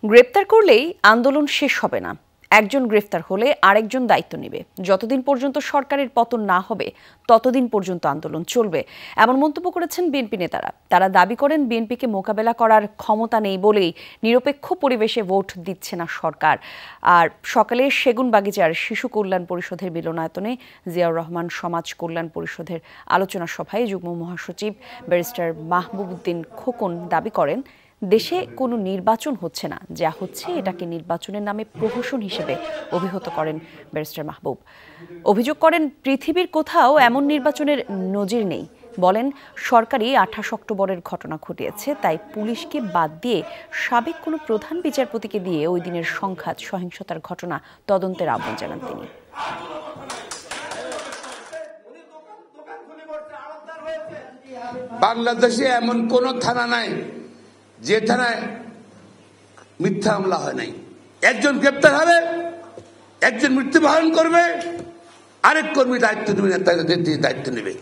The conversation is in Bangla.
গ্রেপ্তার করলেই আন্দোলন শেষ হবে না। একজন গ্রেফতার হলে আরেকজন দায়িত্ব নেবে। যতদিন পর্যন্ত সরকারের পতন না হবে ততদিন পর্যন্ত আন্দোলন চলবে, এমন মন্তব্য করেছেন বিএনপি নেতারা। তারা দাবি করেন বিএনপিকে মোকাবেলা করার ক্ষমতা নেই বলেই নিরপেক্ষ পরিবেশে ভোট দিচ্ছে না সরকার। আর সকালে সেগুনবাগিচার শিশু কল্যাণ পরিষদের মিলনায়তনে জিয়াউর রহমান সমাজ কল্যাণ পরিষদের আলোচনা সভায় যুগ্ম মহাসচিব ব্যারিস্টার মাহবুব উদ্দিন খোকন দাবি করেন দেশে কোনো নির্বাচন হচ্ছে না, যা হচ্ছে এটাকে নির্বাচনের নামে প্রহসন হিসেবে অভিহিত করেন ব্যারিস্টার মাহবুব। অভিযোগ করেন পৃথিবীর কোথাও এমন নির্বাচনের নজির নেই। বলেন সরকারই 28 অক্টোবরের ঘটনা ঘটিয়েছে, তাই পুলিশকে বাদ দিয়ে সাবেক কোনো প্রধান বিচারপতিকে দিয়ে ওই দিনের সংঘাত সহিংসতার ঘটনা তদন্তের আহ্বান জানান তিনি। বাংলাদেশে এমন কোন থানা নাই যে থানায় মিথ্যা হামলা হয় নাই। একজন গ্রেপ্তার হবে, একজন মৃত্যুবরণ করবে, আরেক কর্মী দায়িত্ব নেবে, দায়িত্ব নেবে।